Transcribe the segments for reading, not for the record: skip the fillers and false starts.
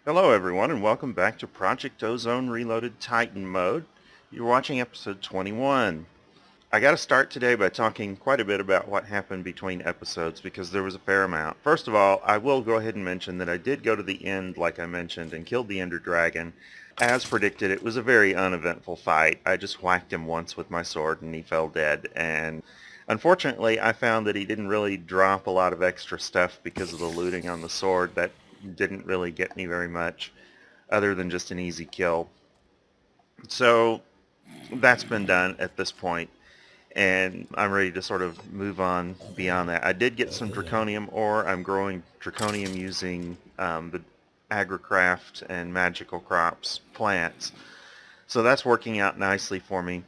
Hello everyone and welcome back to Project Ozone Reloaded Titan Mode. You're watching episode 21. I got to start today by talking quite a bit about what happened between episodes because there was a fair amount. First of all, I will go ahead and mention that I did go to the end like I mentioned and killed the Ender Dragon. As predicted, it was a very uneventful fight. I just whacked him once with my sword and he fell dead, and unfortunately I found that he didn't really drop a lot of extra stuff because of the looting on the sword. That didn't really get me very much other than just an easy kill. So that's been done at this point, and I'm ready to sort of move on beyond that. I did get some draconium ore. I'm growing draconium using the agricraft and magical crops plants. So that's working out nicely for me.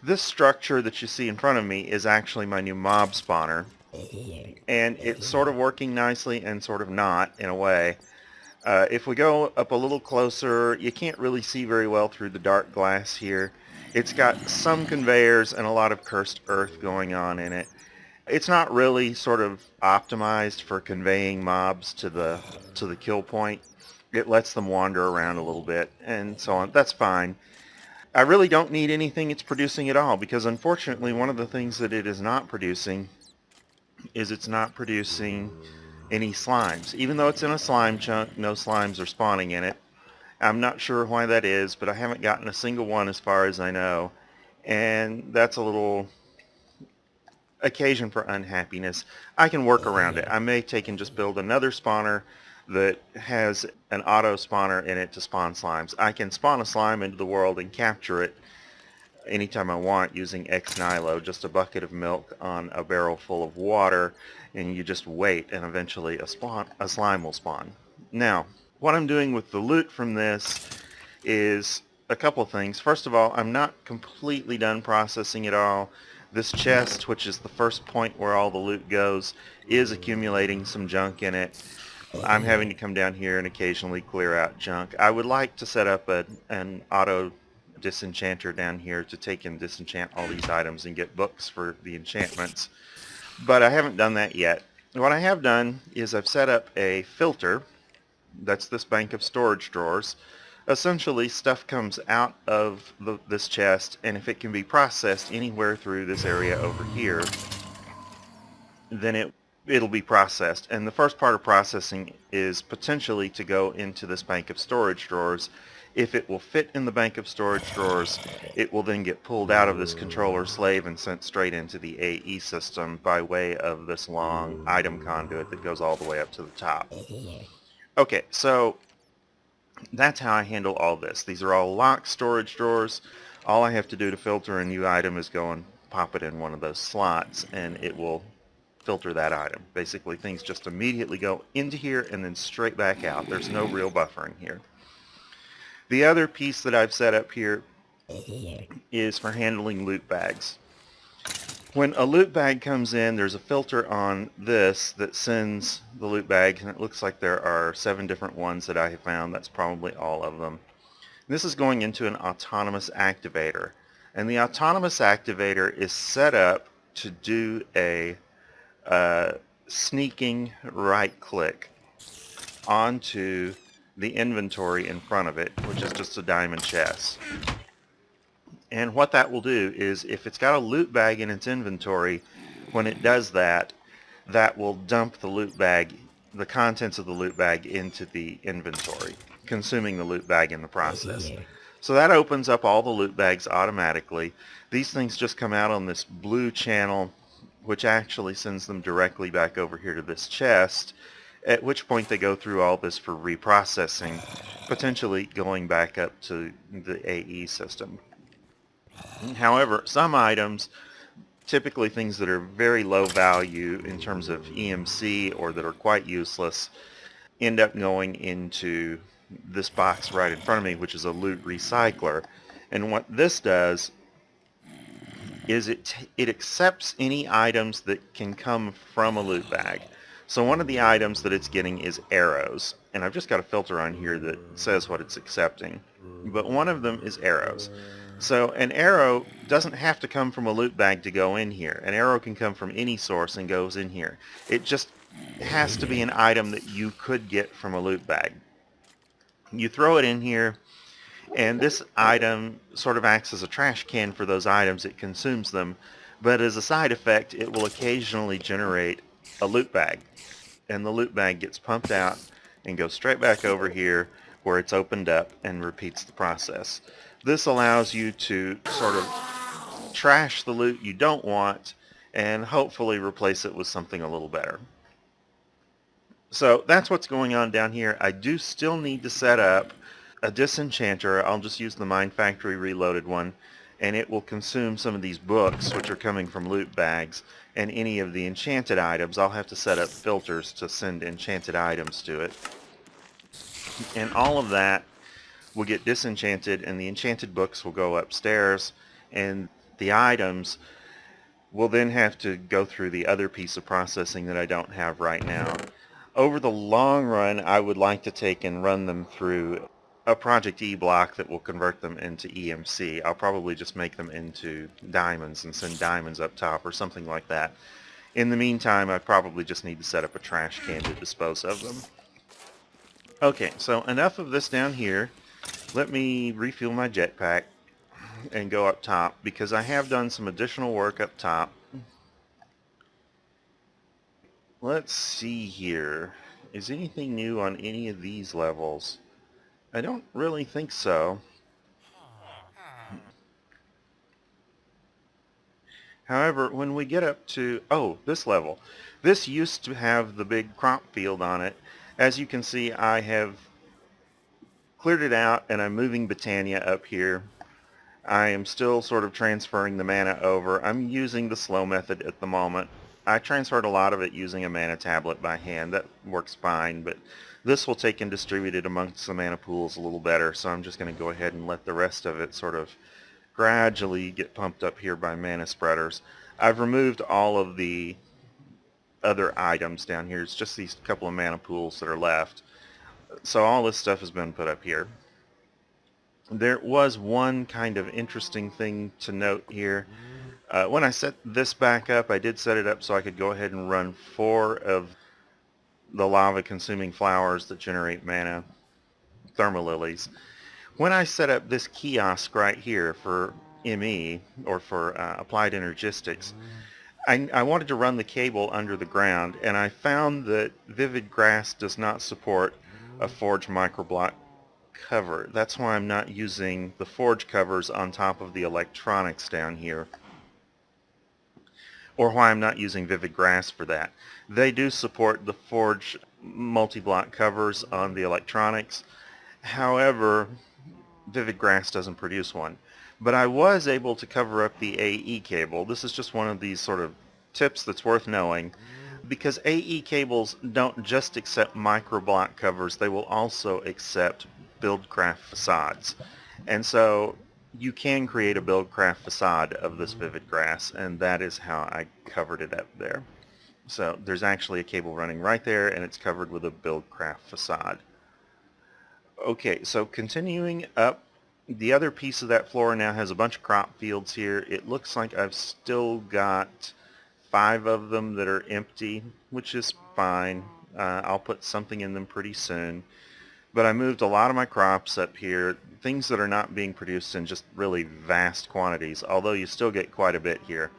This structure that you see in front of me is actually my new mob spawner, and it's sort of working nicely and sort of not in a way. If we go up a little closer, you can't really see very well through the dark glass here. It's got some conveyors and a lot of cursed earth going on in it. It's not really sort of optimized for conveying mobs to the kill point. It lets them wander around a little bit and so on. That's fine. I really don't need anything it's producing at all because unfortunately one of the things that it is not producing is it's not producing any slimes. Even though it's in a slime chunk, no slimes are spawning in it. I'm not sure why that is, but I haven't gotten a single one as far as I know. And that's a little occasion for unhappiness. I can work around it. I may take and just build another spawner that has an auto spawner in it to spawn slimes. I can spawn a slime into the world and capture it anytime I want using X-Nilo, just a bucket of milk on a barrel full of water, and you just wait and eventually a slime will spawn. Now, what I'm doing with the loot from this is a couple of things. First of all, I'm not completely done processing it all. This chest, which is the first point where all the loot goes, is accumulating some junk in it. I'm having to come down here and occasionally clear out junk. I would like to set up an auto Disenchanter down here to take and disenchant all these items and get books for the enchantments, but I haven't done that yet. What I have done is I've set up a filter. That's this bank of storage drawers. Essentially, stuff comes out of this chest, and if it can be processed anywhere through this area over here, then it'll be processed. And the first part of processing is potentially to go into this bank of storage drawers. If it will fit in the bank of storage drawers, it will then get pulled out of this controller slave and sent straight into the AE system by way of this long item conduit that goes all the way up to the top. Okay, so that's how I handle all this. These are all locked storage drawers. All I have to do to filter a new item is go and pop it in one of those slots, and it will filter that item. Basically, things just immediately go into here and then straight back out. There's no real buffering here. The other piece that I've set up here is for handling loot bags. When a loot bag comes in, there's a filter on this that sends the loot bag, and it looks like there are 7 different ones that I have found. That's probably all of them. This is going into an autonomous activator, and the autonomous activator is set up to do a sneaking right click onto the inventory in front of it, which is just a diamond chest. And what that will do is if it's got a loot bag in its inventory, when it does that, that will dump the loot bag, the contents of the loot bag into the inventory, consuming the loot bag in the process. So that opens up all the loot bags automatically. These things just come out on this blue channel, which actually sends them directly back over here to this chest, at which point they go through all this for reprocessing, potentially going back up to the AE system. However, some items, typically things that are very low value in terms of EMC or that are quite useless, end up going into this box right in front of me, which is a loot recycler. And what this does is it accepts any items that can come from a loot bag. So one of the items that it's getting is arrows, and I've just got a filter on here that says what it's accepting, but one of them is arrows. So an arrow doesn't have to come from a loot bag to go in here. An arrow can come from any source and goes in here. It just has to be an item that you could get from a loot bag. You throw it in here, and this item sort of acts as a trash can for those items. It consumes them, but as a side effect, it will occasionally generate a loot bag, and the loot bag gets pumped out and goes straight back over here where it's opened up and repeats the process. This allows you to sort of trash the loot you don't want and hopefully replace it with something a little better. So that's what's going on down here. I do still need to set up a Disenchanter. I'll just use the Mine Factory Reloaded one, and it will consume some of these books, which are coming from loot bags, and any of the enchanted items. I'll have to set up filters to send enchanted items to it. And all of that will get disenchanted, and the enchanted books will go upstairs, and the items will then have to go through the other piece of processing that I don't have right now. Over the long run, I would like to take and run them through a Project E block that will convert them into EMC. I'll probably just make them into diamonds and send diamonds up top or something like that. In the meantime, I probably just need to set up a trash can to dispose of them. Okay, so enough of this down here. Let me refuel my jetpack and go up top, because I have done some additional work up top. Let's see here. Is anything new on any of these levels? I don't really think so. However, when we get up to, this level, this used to have the big crop field on it. As you can see, I have cleared it out and I'm moving Botania up here. I am still sort of transferring the mana over. I'm using the slow method at the moment. I transferred a lot of it using a mana tablet by hand. That works fine, but this will take and distribute it amongst the mana pools a little better, so I'm just going to go ahead and let the rest of it sort of gradually get pumped up here by mana spreaders. I've removed all of the other items down here. It's just these couple of mana pools that are left. So all this stuff has been put up here. There was one kind of interesting thing to note here. When I set this back up, I did set it up so I could go ahead and run 4 of the lava-consuming flowers that generate mana, thermalilies. When I set up this kiosk right here for ME, or for Applied Energistics, I wanted to run the cable under the ground, and I found that Vivid Grass does not support a Forge microblock cover. That's why I'm not using the Forge covers on top of the electronics down here, or why I'm not using Vivid Grass for that. They do support the Forge multi-block covers on the electronics. However, Vivid Grass doesn't produce one. But I was able to cover up the AE cable. This is just one of these sort of tips that's worth knowing, because AE cables don't just accept microblock covers, they will also accept Buildcraft facades. And so you can create a Buildcraft facade of this Vivid Grass, and that is how I covered it up there. So there's actually a cable running right there, and it's covered with a Buildcraft facade. Okay, so continuing up, the other piece of that floor now has a bunch of crop fields here. It looks like I've still got 5 of them that are empty, which is fine. I'll put something in them pretty soon. But I moved a lot of my crops up here, things that are not being produced in just really vast quantities, although you still get quite a bit here.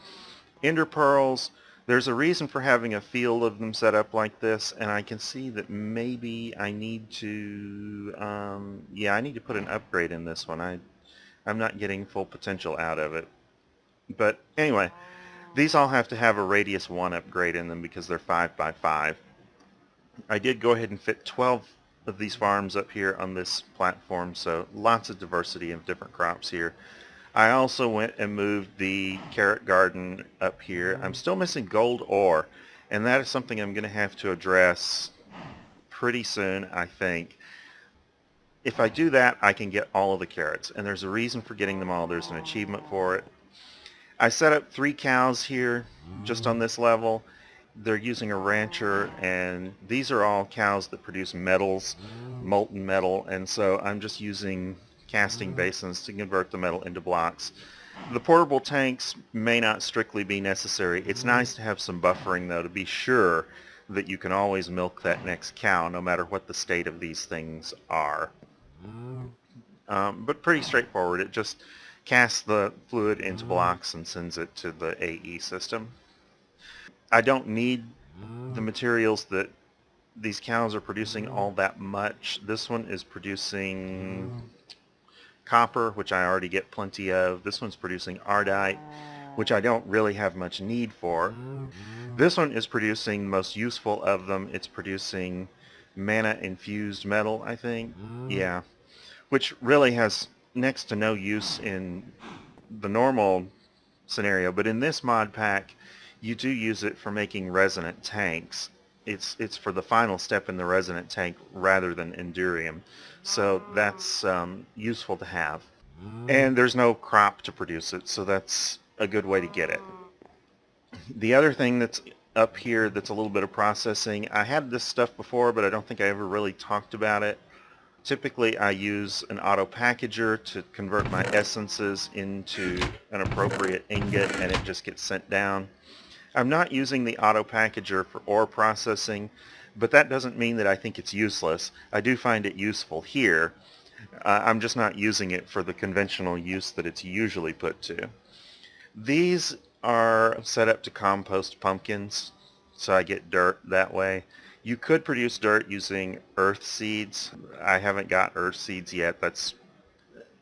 Ender pearls, there's a reason for having a field of them set up like this, and I can see that maybe I need to, I need to put an upgrade in this one. I'm not getting full potential out of it. But anyway, these all have to have a radius 1 upgrade in them because they're 5 by 5. I did go ahead and fit 12 of these farms up here on this platform, so lots of diversity of different crops here. I also went and moved the carrot garden up here. I'm still missing gold ore, and that is something I'm going to have to address pretty soon, I think. If I do that, I can get all of the carrots, and there's a reason for getting them all. There's an achievement for it. I set up 3 cows here just on this level. They're using a rancher, and these are all cows that produce metals, molten metal, and so I'm just using casting basins to convert the metal into blocks. The portable tanks may not strictly be necessary. It's nice to have some buffering, though, to be sure that you can always milk that next cow, no matter what the state of these things are. but pretty straightforward. It just casts the fluid into blocks and sends it to the AE system. I don't need the materials that these cows are producing all that much. This one is producing copper, which I already get plenty of. This one's producing ardite, which I don't really have much need for. This one is producing the most useful of them. It's producing mana infused metal, I think. Yeah, which really has next to no use in the normal scenario, but in this mod pack, you do use it for making resonant tanks. It's for the final step in the resonant tank rather than endurium, so that's useful to have. And there's no crop to produce it, so that's a good way to get it. The other thing that's up here that's a little bit of processing, I had this stuff before, but I don't think I ever really talked about it. Typically, I use an auto packager to convert my essences into an appropriate ingot, and it just gets sent down. I'm not using the auto packager for ore processing, but that doesn't mean that I think it's useless. I do find it useful here. I'm just not using it for the conventional use that it's usually put to. These are set up to compost pumpkins, so I get dirt that way. You could produce dirt using earth seeds. I haven't got earth seeds yet.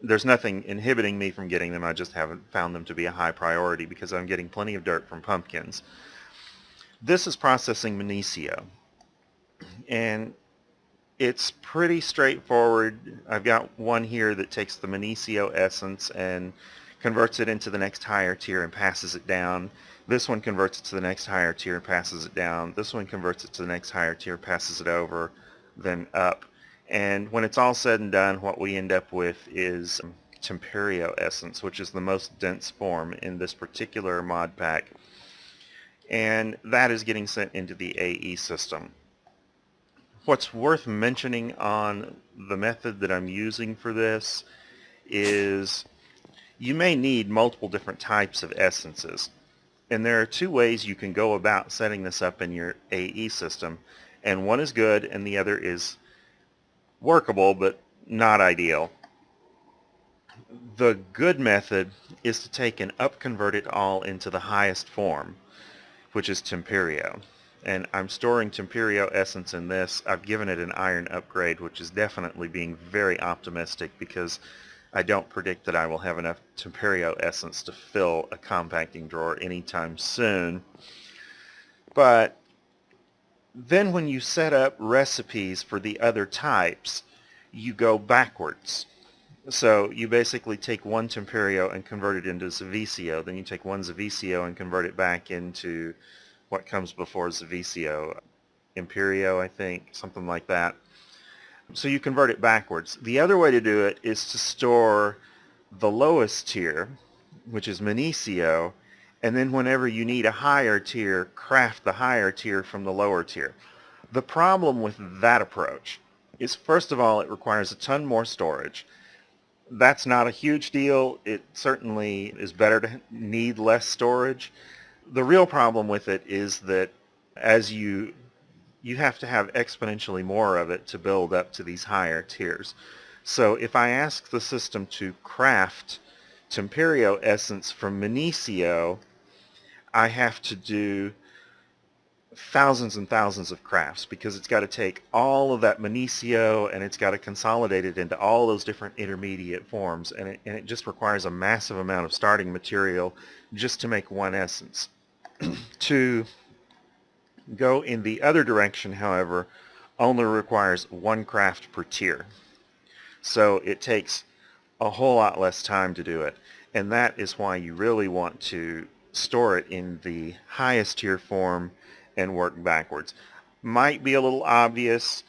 There's nothing inhibiting me from getting them. I just haven't found them to be a high priority because I'm getting plenty of dirt from pumpkins. This is processing Minicio, and it's pretty straightforward. I've got one here that takes the Minicio essence and converts it into the next higher tier and passes it down. This one converts it to the next higher tier and passes it down. This one converts it to the next higher tier, passes it over, then up. And when it's all said and done, what we end up with is Temperio essence, which is the most dense form in this particular mod pack. And that is getting sent into the AE system. What's worth mentioning on the method that I'm using for this is you may need multiple different types of essences. And there are two ways you can go about setting this up in your AE system. And one is good and the other is workable but not ideal. The good method is to take and upconvert it all into the highest form, which is Temperio. And I'm storing Temperio essence in this. I've given it an iron upgrade, which is definitely being very optimistic because I don't predict that I will have enough Temperio essence to fill a compacting drawer anytime soon. But then when you set up recipes for the other types, you go backwards. So you basically take one Temperio and convert it into Zavicio. Then you take one Zavicio and convert it back into what comes before Zavicio. Imperio, I think, something like that. So you convert it backwards. The other way to do it is to store the lowest tier, which is Minicio, and then whenever you need a higher tier, craft the higher tier from the lower tier. The problem with that approach is, first of all, it requires a ton more storage. That's not a huge deal. It certainly is better to need less storage. The real problem with it is that as you have to have exponentially more of it to build up to these higher tiers. So if I ask the system to craft Temperio essence from Minicio, I have to do thousands and thousands of crafts because it's got to take all of that Minicio and it's got to consolidate it into all those different intermediate forms, and it just requires a massive amount of starting material just to make one essence. To go in the other direction, however, only requires one craft per tier. So it takes a whole lot less time to do it. And that is why you really want to store it in the highest tier form and work backwards. Might be a little obvious,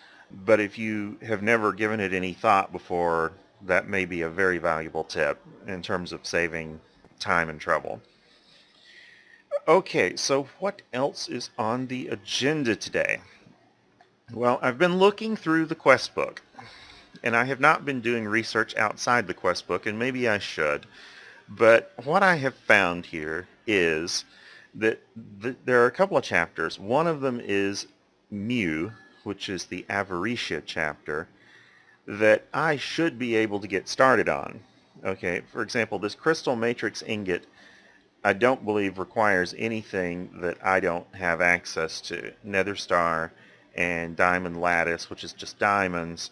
but if you have never given it any thought before, that may be a very valuable tip in terms of saving time and trouble. Okay, so what else is on the agenda today? Well, I've been looking through the quest book, and I have not been doing research outside the quest book, and maybe I should, but what I have found here is that there are a couple of chapters. One of them is Mu, which is the Avaricia chapter. that I should be able to get started on. Okay, for example, this crystal matrix ingot I don't believe requires anything that I don't have access to. Nether star and diamond lattice, which is just diamonds.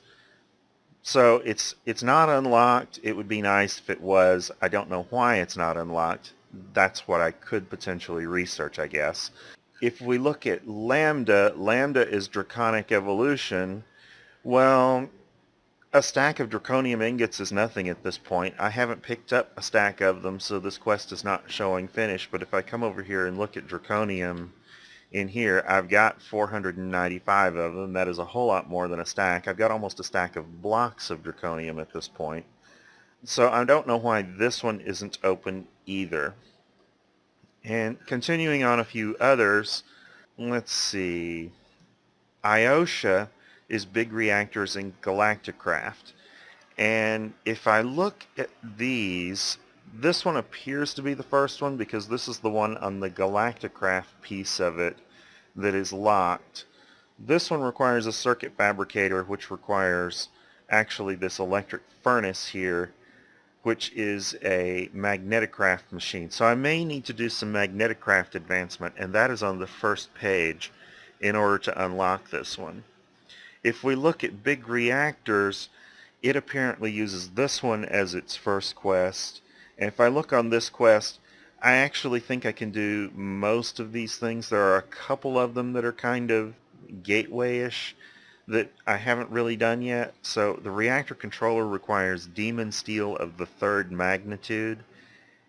So it's not unlocked. It would be nice if it was. I don't know why it's not unlocked. That's what I could potentially research, I guess. If we look at Lambda, Lambda is Draconic Evolution. Well, a stack of draconium ingots is nothing at this point. I haven't picked up a stack of them, so this quest is not showing finished. But if I come over here and look at draconium in here, I've got 495 of them. That is a whole lot more than a stack. I've got almost a stack of blocks of draconium at this point. So I don't know why this one isn't open either. And continuing on a few others, let's see. Iosha is big reactors in Galacticraft. And if I look at these, this one appears to be the first one because this is the one on the Galacticraft piece of it that is locked. This one requires a circuit fabricator, which requires actually this electric furnace here, which is a Magneticraft machine. So I may need to do some Magneticraft advancement, and that is on the first page in order to unlock this one. If we look at big reactors, it apparently uses this one as its first quest. And if I look on this quest, I actually think I can do most of these things. There are a couple of them that are kind of gateway-ish that I haven't really done yet. So the reactor controller requires demon steel of the 3rd magnitude.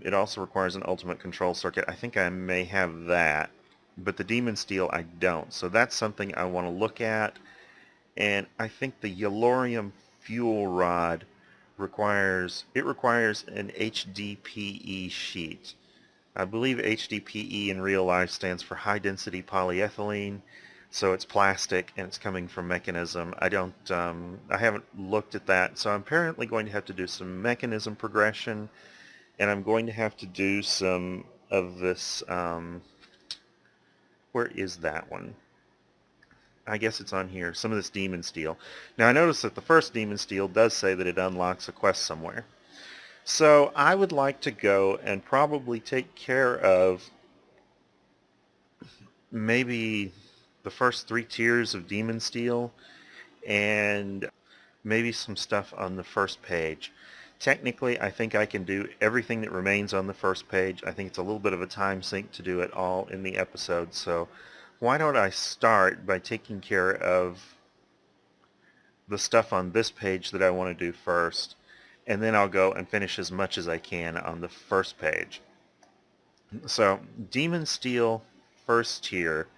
It also requires an ultimate control circuit. I think I may have that, but the demon steel I don't. So that's something I want to look at. And I think the Yellorium fuel rod requires an HDPE sheet. I believe HDPE in real life stands for high density polyethylene, so it's plastic and it's coming from Mechanism. I haven't looked at that, so I'm apparently going to have to do some Mechanism progression, and I'm going to have to do some of this, where is that one? I guess it's on here, some of this demon steel. Now I notice that the first demon steel does say that it unlocks a quest somewhere. So I would like to go and probably take care of maybe the first 3 tiers of demon steel and maybe some stuff on the first page. Technically, I think I can do everything that remains on the first page. I think it's a little bit of a time sink to do it all in the episode, so why don't I start by taking care of the stuff on this page that I want to do first, and then I'll go and finish as much as I can on the first page. So, Demon Steel first tier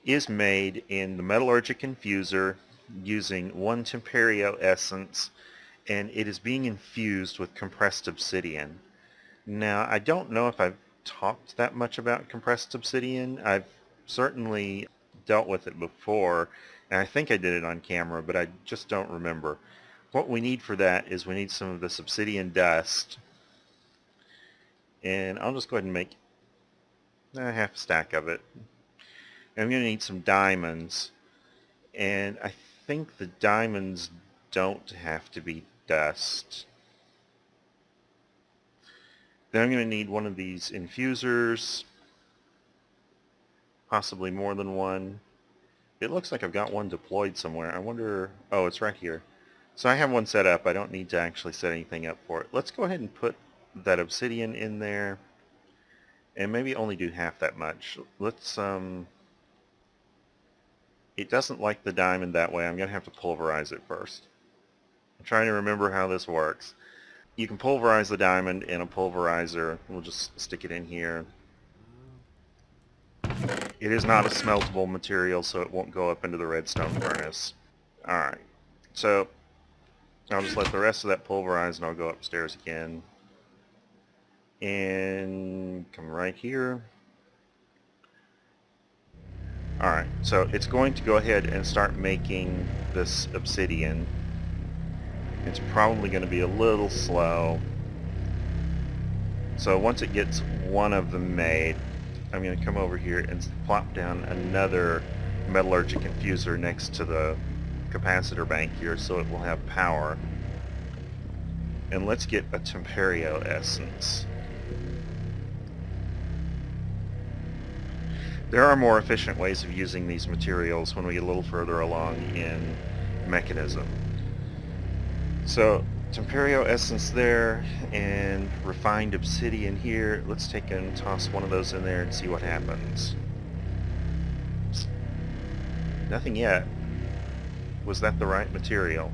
is made in the Metallurgic Infuser using 1 Temperio essence, and it is being infused with compressed obsidian. Now, I don't know if I've talked that much about compressed obsidian. I've certainly dealt with it before, and I think I did it on camera, but I just don't remember. What we need for that is we need some of this obsidian dust, and I'll just go ahead and make a half stack of it. And I'm going to need some diamonds, and I think the diamonds don't have to be dust. Then I'm going to need one of these infusers, possibly more than one. It looks like I've got one deployed somewhere. I wonder... oh, it's right here. So I have one set up. I don't need to actually set anything up for it. Let's go ahead and put that obsidian in there, and maybe only do half that much. Let's... it doesn't like the diamond that way. I'm going to have to pulverize it first. I'm trying to remember how this works. You can pulverize the diamond in a pulverizer. We'll just stick it in here. It is not a smeltable material, so it won't go up into the redstone furnace. Alright, so I'll just let the rest of that pulverize, and I'll go upstairs again. And come right here. Alright, so it's going to go ahead and start making this obsidian. It's probably going to be a little slow. So once it gets one of them made, I'm going to come over here and plop down another metallurgic infuser next to the capacitor bank here so it will have power. And let's get a Temperio essence. There are more efficient ways of using these materials when we get a little further along in mechanism. So Temperio essence there, and refined obsidian here. Let's take and toss one of those in there and see what happens. Nothing yet. Was that the right material?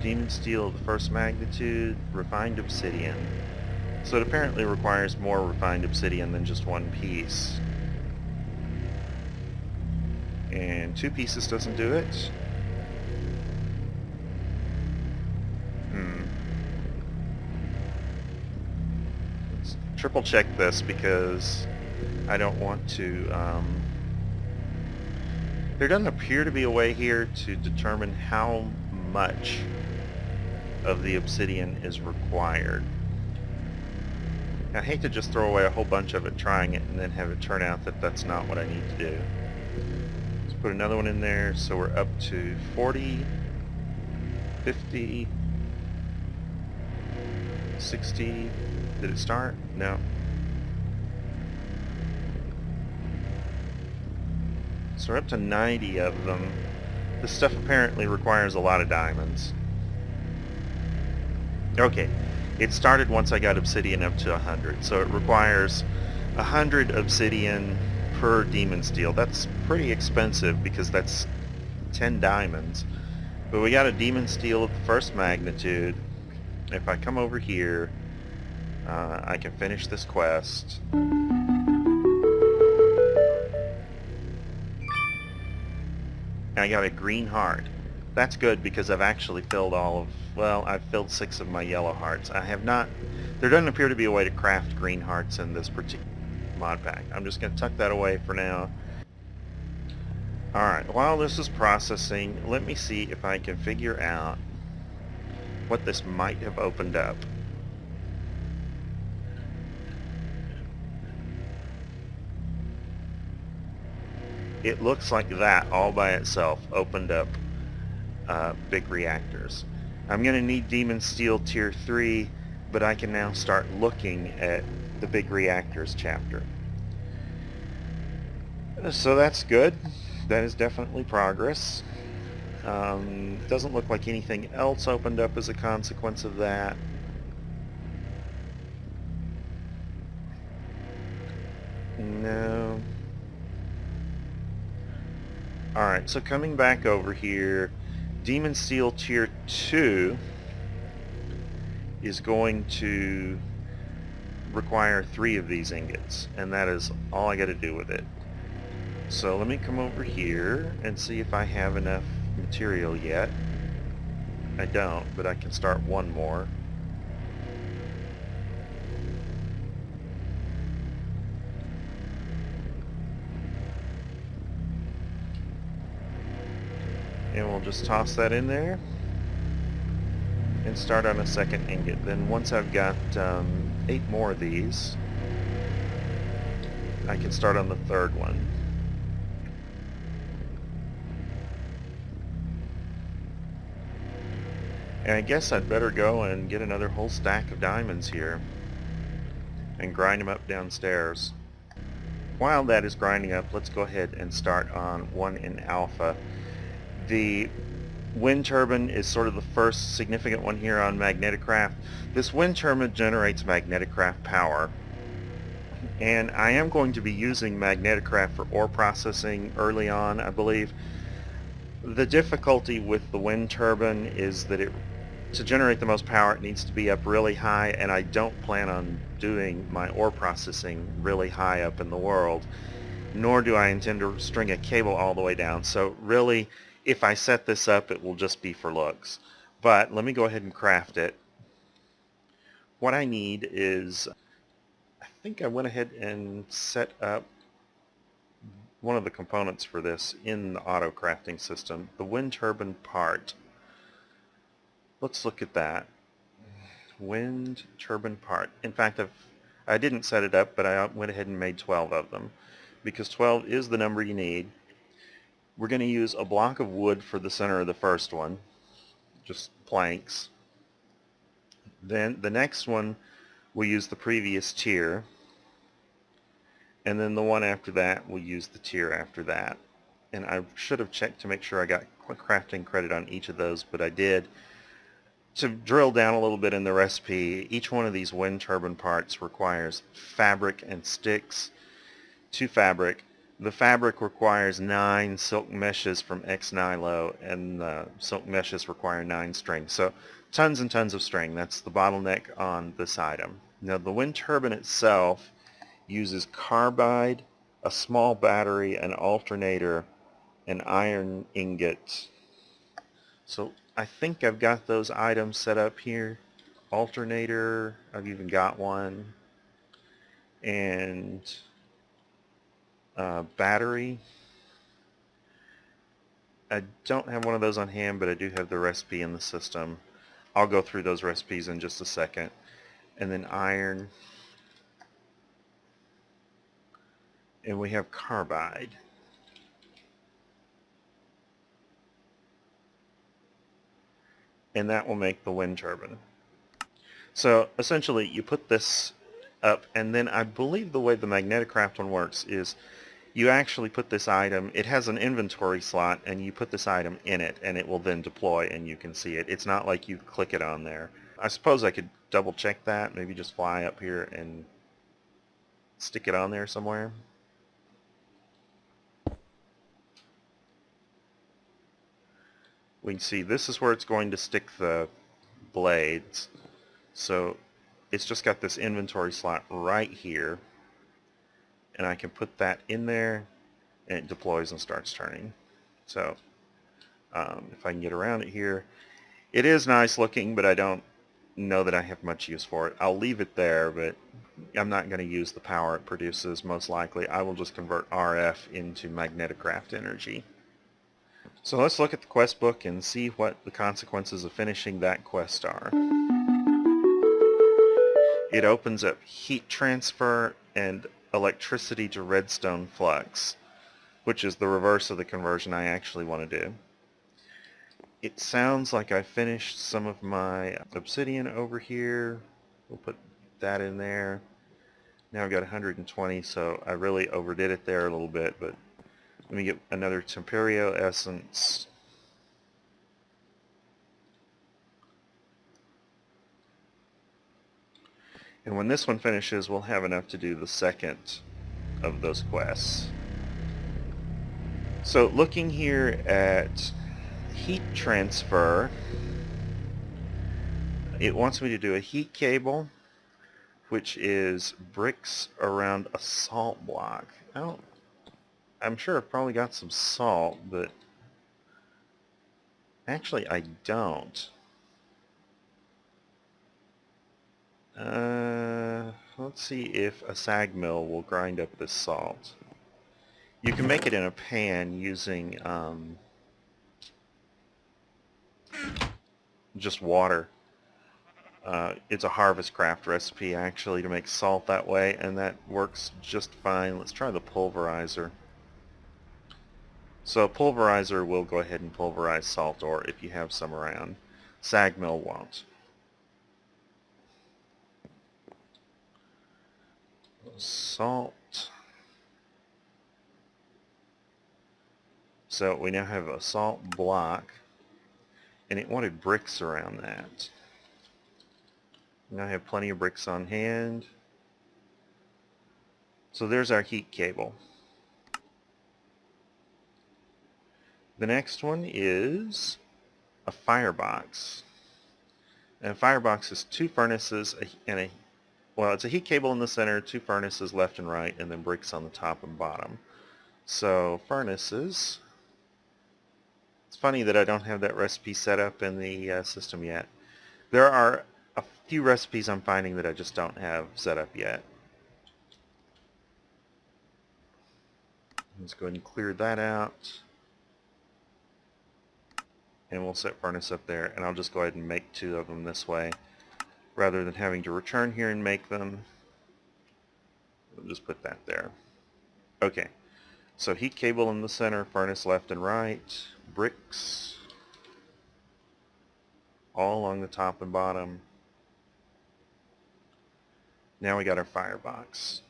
Demon steel of the first magnitude, refined obsidian. So it apparently requires more refined obsidian than just one piece. And 2 pieces doesn't do it. Let's triple check this because I don't want to... there doesn't appear to be a way here to determine how much of the obsidian is required. I hate to just throw away a whole bunch of it trying it and then have it turn out that that's not what I need to do. Let's put another one in there so we're up to 40, 50, 60. Did it start? No. So we're up to 90 of them. This stuff apparently requires a lot of diamonds. Okay, it started once I got obsidian up to 100, so it requires 100 obsidian per demon steel. That's pretty expensive because that's 10 diamonds. But we got a demon steel of the first magnitude. If I come over here, I can finish this quest. I got a green heart. That's good because I've actually filled all of, well, I've filled 6 of my yellow hearts. I have not, there doesn't appear to be a way to craft green hearts in this particular mod pack. I'm just going to tuck that away for now. Alright, while this is processing, let me see if I can figure out what this might have opened up. It looks like that all by itself opened up big reactors. I'm going to need Demon Steel Tier 3, but I can now start looking at the big reactors chapter. So that's good. That is definitely progress. Doesn't look like anything else opened up as a consequence of that. No. Alright, so coming back over here, Demon Steel Tier 2 is going to require 3 of these ingots, and that is all I got to do with it. So let me come over here and see if I have enough material yet. I don't, but I can start one more. And we'll just toss that in there and start on a second ingot. Then once I've got 8 more of these, I can start on the third one. And I guess I'd better go and get another whole stack of diamonds here and grind them up downstairs. While that is grinding up, let's go ahead and start on one in alpha. The wind turbine is sort of the first significant one here on Magneticraft. This wind turbine generates Magneticraft power, and I am going to be using Magneticraft for ore processing early on, I believe. The difficulty with the wind turbine is that to generate the most power it needs to be up really high, and I don't plan on doing my ore processing really high up in the world, nor do I intend to string a cable all the way down. So really, if I set this up, it will just be for looks. But let me go ahead and craft it. What I need is, I think I went ahead and set up one of the components for this in the auto crafting system, the wind turbine part. Let's look at that. Wind turbine part. In fact, I didn't set it up, but I went ahead and made 12 of them because 12 is the number you need. We're going to use a block of wood for the center of the first one, just planks. Then the next one we'll use the previous tier, and then the one after that we'll use the tier after that. And I should have checked to make sure I got crafting credit on each of those, but I did. To drill down a little bit in the recipe, each one of these wind turbine parts requires fabric and sticks. To fabric, the fabric requires 9 silk meshes from X Nilo, and the silk meshes require 9 string. So tons and tons of string. That's the bottleneck on this item. Now the wind turbine itself uses carbide, a small battery, an alternator, an iron ingot. So I think I've got those items set up here. Alternator, I've even got one. And battery. I don't have one of those on hand, but I do have the recipe in the system. I'll go through those recipes in just a second. And then iron. And we have carbide. And that will make the wind turbine. So essentially you put this up, and then I believe the way the Magneticraft one works is you actually put this item, it has an inventory slot, and you put this item in it, and it will then deploy and you can see it. It's not like you click it on there. I suppose I could double check that, maybe just fly up here and stick it on there somewhere. We can see this is where it's going to stick the blades. So it's just got this inventory slot right here, and I can put that in there and it deploys and starts turning. So if I can get around it here, it is nice looking, but I don't know that I have much use for it. I'll leave it there, but I'm not going to use the power it produces most likely. I will just convert RF into Magneticraft energy. So let's look at the quest book and see what the consequences of finishing that quest are. It opens up heat transfer and electricity to redstone flux, which is the reverse of the conversion I actually want to do. It sounds like I finished some of my obsidian over here. We'll put that in there. Now I've got 120, so I really overdid it there a little bit, but let me get another Temperio essence. And when this one finishes, we'll have enough to do the second of those quests. So looking here at heat transfer, it wants me to do a heat cable, which is bricks around a salt block. I'm sure I've probably got some salt, but actually I don't. Let's see if a sag mill will grind up this salt. You can make it in a pan using just water. It's a Harvest Craft recipe actually to make salt that way, and that works just fine. Let's try the pulverizer. So a pulverizer will go ahead and pulverize salt ore if you have some around. Sag mill won't. Salt. So we now have a salt block, and it wanted bricks around that. Now I have plenty of bricks on hand. So there's our heat cable. The next one is a firebox. And a firebox is 2 furnaces and it's a heat cable in the center, 2 furnaces left and right, and then bricks on the top and bottom. So furnaces. It's funny that I don't have that recipe set up in the system yet. There are a few recipes I'm finding that I just don't have set up yet. Let's go ahead and clear that out. And we'll set furnace up there, and I'll just go ahead and make 2 of them this way rather than having to return here and make them. We'll just put that there. Okay, so heat cable in the center, furnace left and right, bricks all along the top and bottom. Now we got our firebox.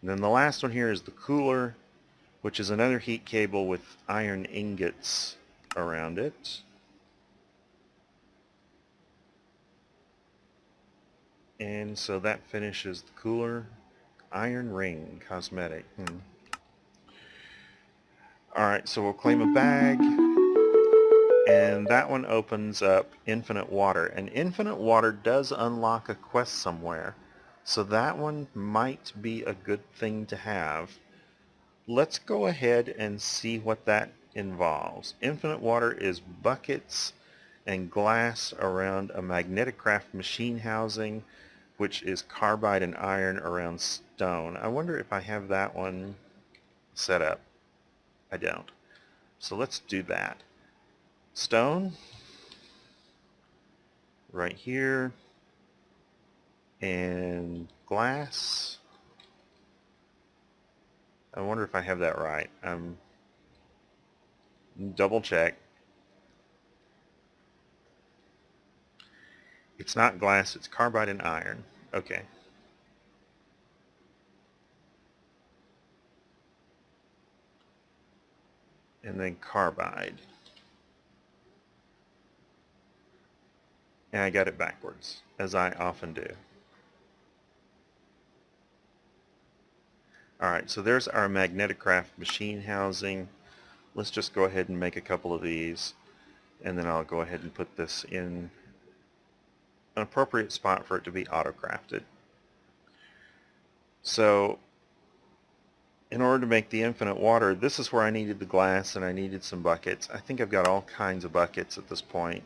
And then the last one here is the cooler, which is another heat cable with iron ingots around it. And so that finishes the cooler. Iron ring, cosmetic. Alright, so we'll claim a bag. And that one opens up infinite water. And infinite water does unlock a quest somewhere. So that one might be a good thing to have. Let's go ahead and see what that involves. Infinite water is buckets and glass around a Magneticraft machine housing, which is carbide and iron around stone. I wonder if I have that one set up. I don't. So let's do that. Stone right here, and glass. I wonder if I have that right. Double check. It's not glass, it's carbide and iron. Okay. And then carbide. And I got it backwards, as I often do. Alright, so there's our Magneticraft machine housing. Let's just go ahead and make a couple of these, and then I'll go ahead and put this in an appropriate spot for it to be auto-crafted. So in order to make the infinite water, this is where I needed the glass and I needed some buckets. I think I've got all kinds of buckets at this point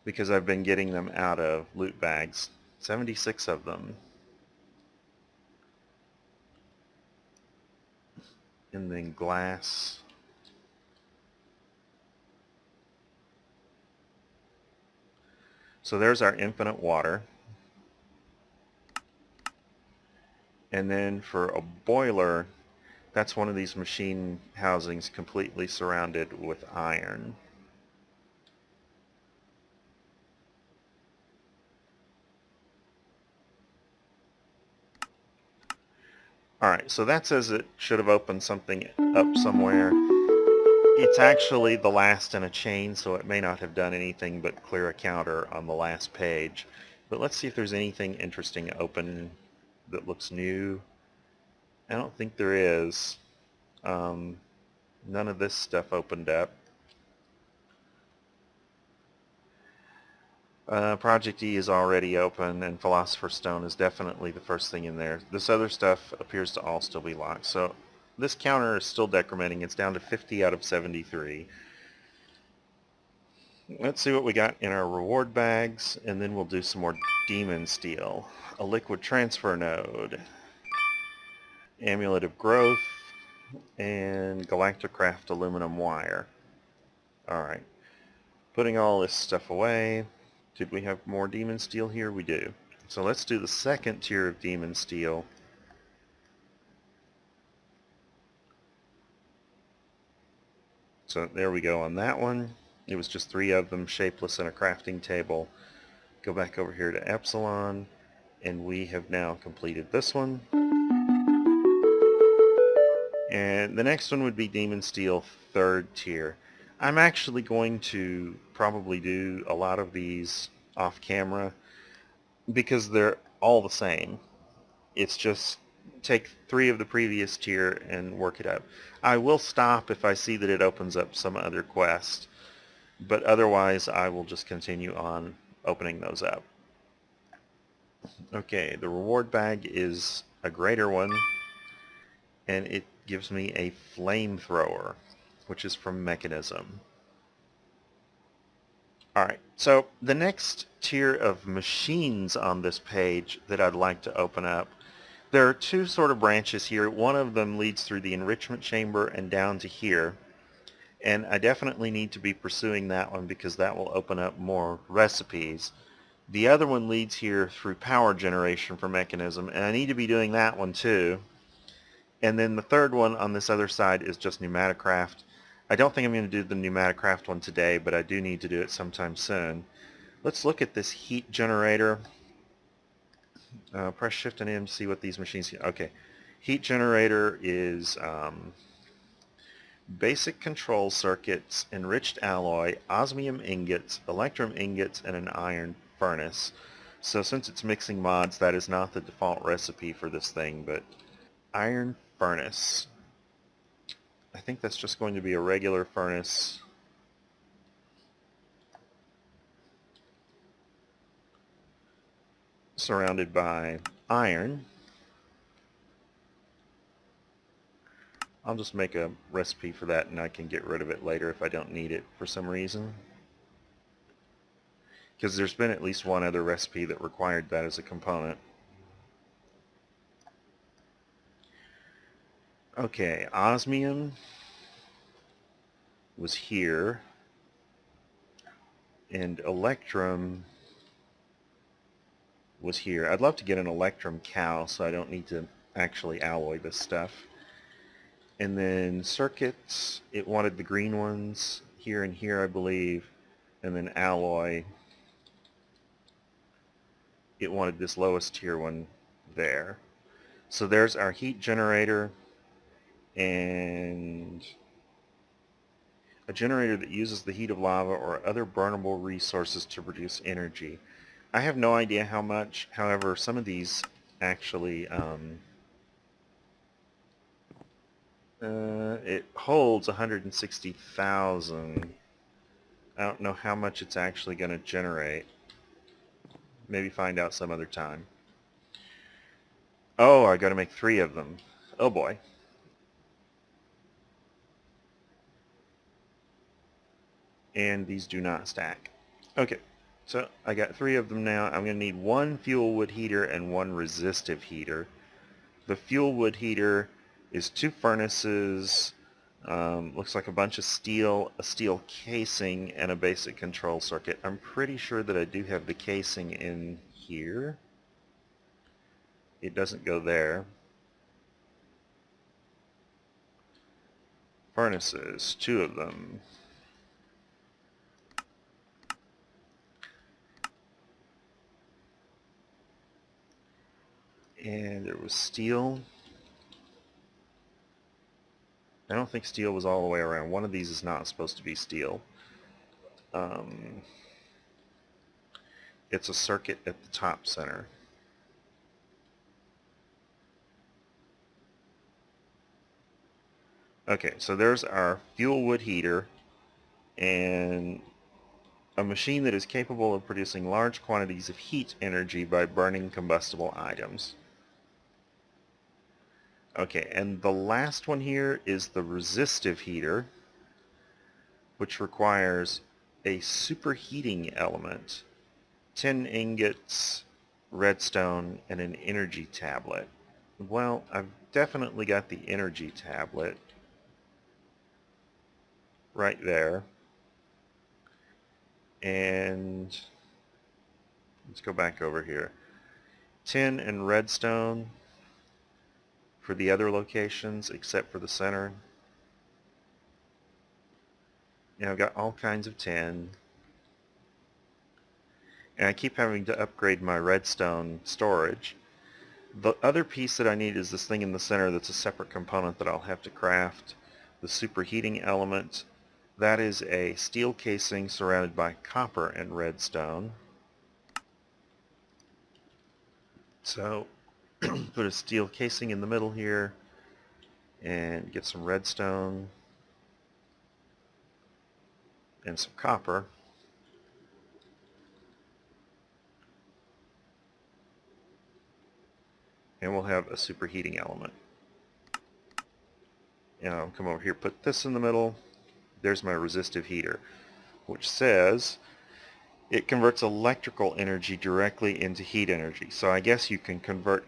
because I've been getting them out of loot bags. 76 of them. And then glass. So there's our infinite water. And then for a boiler, that's one of these machine housings completely surrounded with iron. Alright, so that says it should have opened something up somewhere. It's actually the last in a chain, so it may not have done anything but clear a counter on the last page. But let's see if there's anything interesting open that looks new. I don't think there is. None of this stuff opened up. Project E is already open, and Philosopher's Stone is definitely the first thing in there. This other stuff appears to all still be locked. So this counter is still decrementing. It's down to 50 out of 73. Let's see what we got in our reward bags, and then we'll do some more demon steel. A liquid transfer node, amulet of growth, and Galacticraft aluminum wire. Alright, putting all this stuff away. Did we have more demon steel here? We do. So let's do the second tier of demon steel. So there we go on that one. It was just 3 of them, shapeless in a crafting table. Go back over here to Epsilon, and we have now completed this one. And the next one would be Demon Steel 3rd tier. I'm actually going to probably do a lot of these off camera because they're all the same. It's just take 3 of the previous tier and work it up. I will stop if I see that it opens up some other quest, but otherwise I will just continue on opening those up. Okay, the reward bag is a greater one, and it gives me a flamethrower, which is from Mechanism. Alright, so the next tier of machines on this page that I'd like to open up, there are 2 sort of branches here. One of them leads through the enrichment chamber and down to here, and I definitely need to be pursuing that one because that will open up more recipes. The other one leads here through power generation for mechanism, and I need to be doing that one too. And then the third one on this other side is just pneumaticraft. I don't think I'm going to do the pneumaticraft one today, but I do need to do it sometime soon. Let's look at this heat generator. Press Shift and M to see what these machines can. Okay, heat generator is basic control circuits, enriched alloy, osmium ingots, electrum ingots, and an iron furnace. So since it's mixing mods, that is not the default recipe for this thing, but iron furnace. I think that's just going to be a regular furnace. Surrounded by iron. I'll just make a recipe for that and I can get rid of it later if I don't need it for some reason. Because there's been at least one other recipe that required that as a component. Okay, osmium was here, and electrum was here. I'd love to get an electrum cow so I don't need to actually alloy this stuff. And then circuits, it wanted the green ones here and here, I believe. And then alloy, it wanted this lowest tier one there. So there's our heat generator and a generator that uses the heat of lava or other burnable resources to produce energy. I have no idea how much, however, some of these actually, it holds 160,000. I don't know how much it's actually going to generate. Maybe find out some other time. Oh, I got to make 3 of them. Oh boy. And these do not stack. Okay, so I got 3 of them now. I'm going to need 1 fuel wood heater and 1 resistive heater. The fuel wood heater is 2 furnaces, looks like a bunch of steel, a steel casing, and a basic control circuit. I'm pretty sure that I do have the casing in here. It doesn't go there. Furnaces, 2 of them. And there was steel. I don't think steel was all the way around. One of these is not supposed to be steel. It's a circuit at the top center. Okay, so there's our fuel wood heater and a machine that is capable of producing large quantities of heat energy by burning combustible items. Okay, and the last one here is the resistive heater, which requires a superheating element, 10 ingots, redstone, and an energy tablet. Well, I've definitely got the energy tablet right there. And let's go back over here. Tin and redstone for the other locations except for the center. You know, I've got all kinds of tin. And I keep having to upgrade my redstone storage. The other piece that I need is this thing in the center that's a separate component that I'll have to craft. The superheating element. That is a steel casing surrounded by copper and redstone. So put a steel casing in the middle here and get some redstone and some copper. And we'll have a superheating element. And I'll come over here, put this in the middle. There's my resistive heater, which says it converts electrical energy directly into heat energy. So I guess you can convert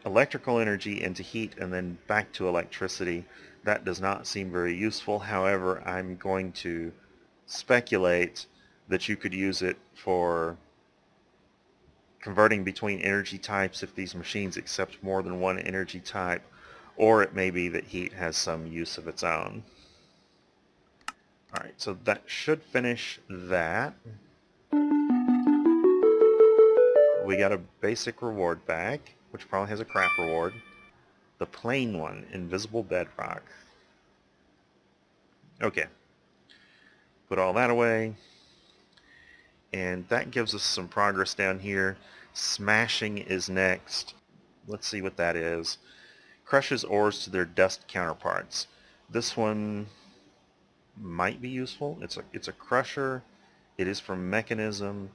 electrical energy into heat and then back to electricity. That does not seem very useful. However, I'm going to speculate that you could use it for converting between energy types if these machines accept more than one energy type, or it may be that heat has some use of its own. Alright, so that should finish that. We got a basic reward bag, which probably has a crap reward. The plain one, invisible bedrock. Okay. Put all that away. And that gives us some progress down here. Smashing is next. Let's see what that is. Crushes ores to their dust counterparts. This one might be useful. It's a crusher. It is from Mechanism.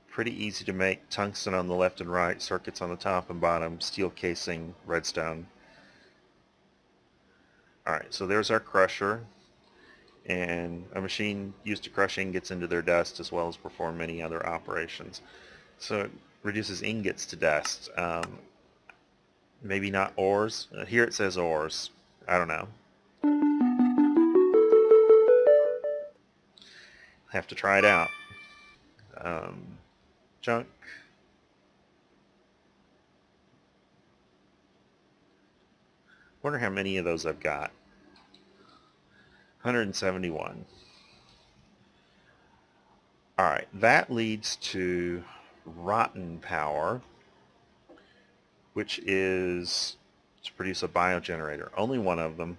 Pretty easy to make. Tungsten on the left and right, circuits on the top and bottom, steel casing, redstone. Alright, so there's our crusher. And a machine used to crushing gets into their dust as well as perform many other operations. So it reduces ingots to dust. Maybe not ores. Here it says ores. I don't know. Have to try it out. Junk. Wonder how many of those I've got. 171. Alright, that leads to rotten power, which is to produce a biogenerator. Only one of them.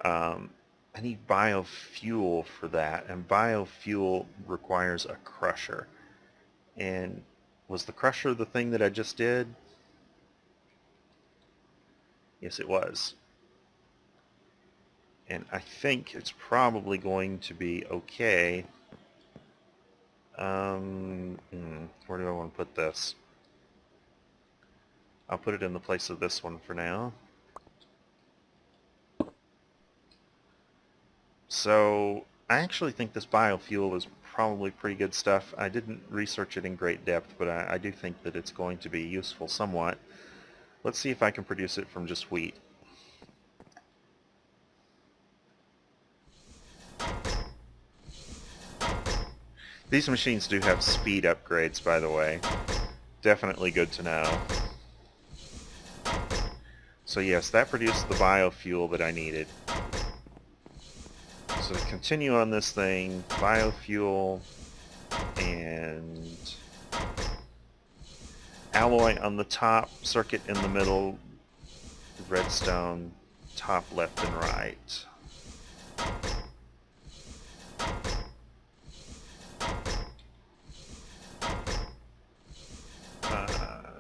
I need biofuel for that, and biofuel requires a crusher. And was the crusher the thing that I just did? Yes, it was. And I think it's probably going to be okay. Where do I want to put this? I'll put it in the place of this one for now. So I actually think this biofuel is probably pretty good stuff. I didn't research it in great depth, but I do think that it's going to be useful somewhat. Let's see if I can produce it from just wheat. These machines do have speed upgrades, by the way. Definitely good to know. So yes, that produced the biofuel that I needed. So to continue on this thing, biofuel and alloy on the top, circuit in the middle, redstone, top, left, and right.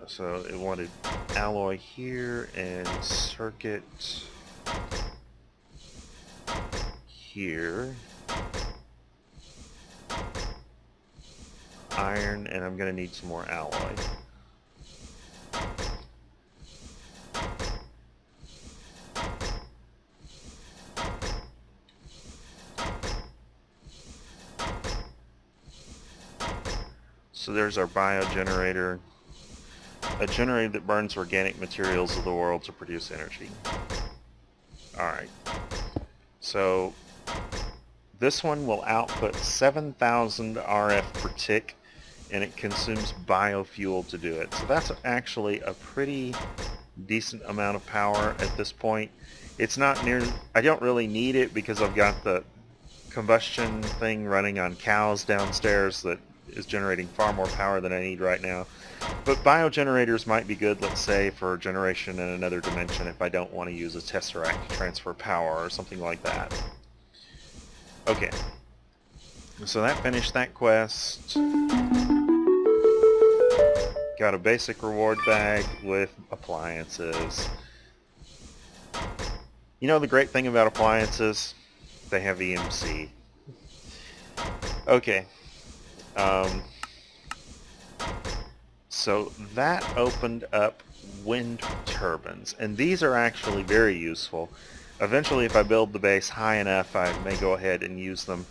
So it wanted alloy here and circuit here. Iron, and I'm going to need some more alloy. So there's our biogenerator. A generator that burns organic materials of the world to produce energy. Alright. So this one will output 7,000 RF per tick, and it consumes biofuel to do it. So that's actually a pretty decent amount of power at this point. It's not near... I don't really need it because I've got the combustion thing running on cows downstairs that is generating far more power than I need right now. But biogenerators might be good, let's say, for generation in another dimension if I don't want to use a tesseract to transfer power or something like that. Okay. So that finished that quest. Got a basic reward bag with appliances. You know the great thing about appliances? They have EMC. Okay. So that opened up wind turbines, and these are actually very useful. Eventually, if I build the base high enough, I may go ahead and use them.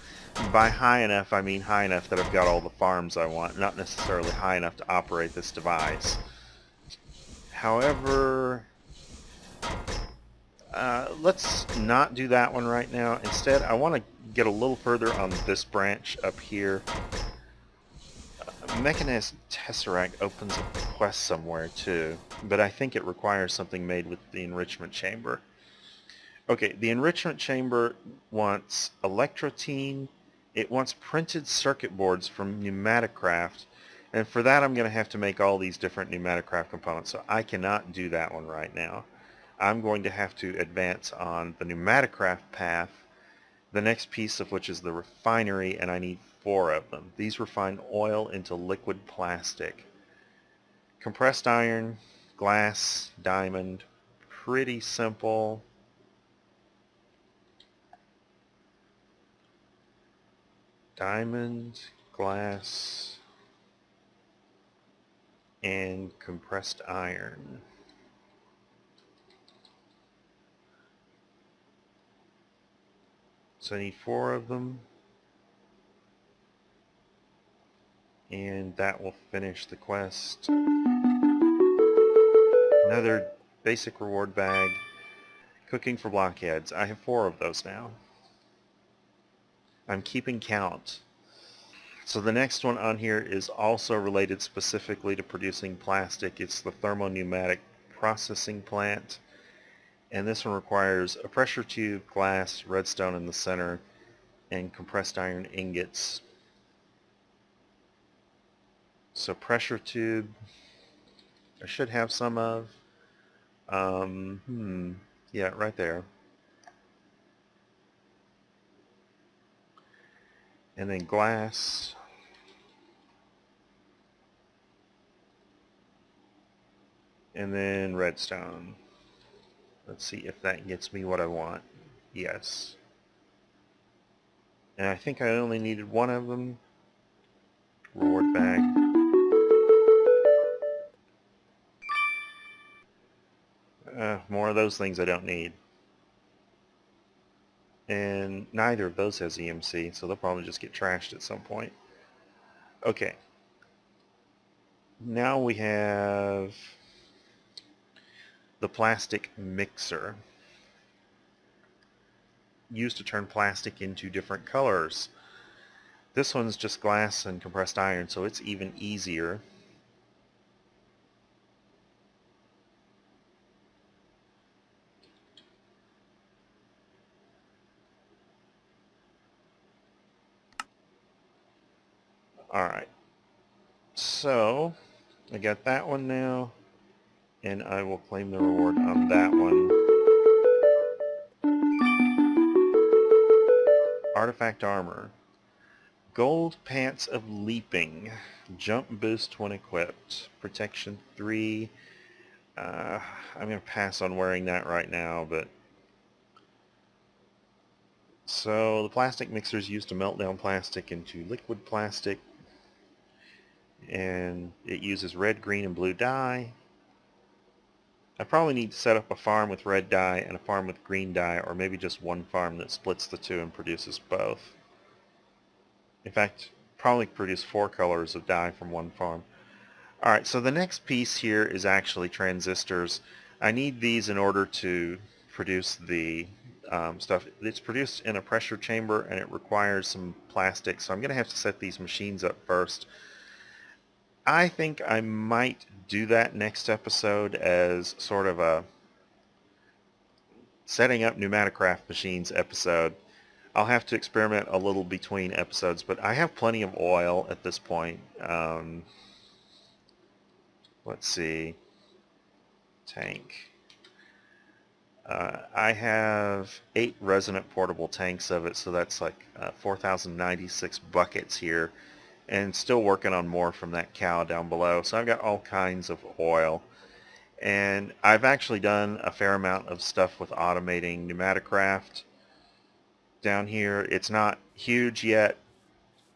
By high enough, I mean high enough that I've got all the farms I want, not necessarily high enough to operate this device. However, let's not do that one right now. Instead, I want to get a little further on this branch up here. Mechanized Tesseract opens a quest somewhere too, but I think it requires something made with the enrichment chamber. Okay, the enrichment chamber wants electrotine, it wants printed circuit boards from Pneumaticraft, and for that I'm going to have to make all these different Pneumaticraft components, so I cannot do that one right now. I'm going to have to advance on the Pneumaticraft path, the next piece of which is the refinery, and I need 4 of them. These refine oil into liquid plastic. Compressed iron, glass, diamond, pretty simple. Diamond, glass, and compressed iron. So I need 4 of them. And that will finish the quest. Another basic reward bag. Cooking for blockheads. I have 4 of those now. I'm keeping count. So the next one on here is also related specifically to producing plastic. It's the thermopneumatic processing plant. And this one requires a pressure tube, glass, redstone in the center, and compressed iron ingots. So pressure tube, I should have some of. Yeah, right there. And then glass. And then redstone. Let's see if that gets me what I want. Yes. And I think I only needed 1 of them. Reward bag. More of those things I don't need. And neither of those has EMC, so they'll probably just get trashed at some point. Okay. Now we have the plastic mixer, used to turn plastic into different colors. This one's just glass and compressed iron, so it's even easier. Alright, so I got that one now, and I will claim the reward on that one. Artifact armor. Gold pants of leaping. Jump boost when equipped. Protection 3. I'm going to pass on wearing that right now, but... So the plastic mixer is used to melt down plastic into liquid plastic, and it uses red, green, and blue dye. I probably need to set up a farm with red dye and a farm with green dye, or maybe just one farm that splits the two and produces both. In fact, probably produce 4 colors of dye from one farm. Alright, so the next piece here is actually transistors. I need these in order to produce the stuff. It's produced in a pressure chamber and it requires some plastic, so I'm going to have to set these machines up first. I think I might do that next episode as sort of a setting up Pneumaticraft machines episode. I'll have to experiment a little between episodes, but I have plenty of oil at this point. Let's see. Tank. I have 8 resonant portable tanks of it, so that's like 4,096 buckets here. And still working on more from that cow down below. So I've got all kinds of oil. And I've actually done a fair amount of stuff with automating Pneumaticraft down here. It's not huge yet.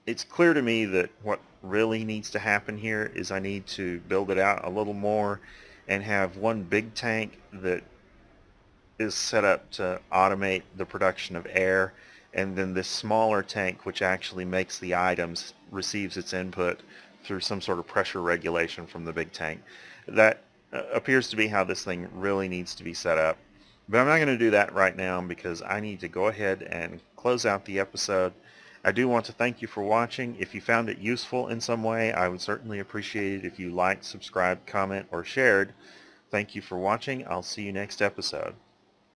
It's clear to me that what really needs to happen here is I need to build it out a little more and have one big tank that is set up to automate the production of air, and then this smaller tank, which actually makes the items, receives its input through some sort of pressure regulation from the big tank. That appears to be how this thing really needs to be set up. But I'm not going to do that right now because I need to go ahead and close out the episode. I do want to thank you for watching. If you found it useful in some way, I would certainly appreciate it if you liked, subscribed, comment, or shared. Thank you for watching. I'll see you next episode.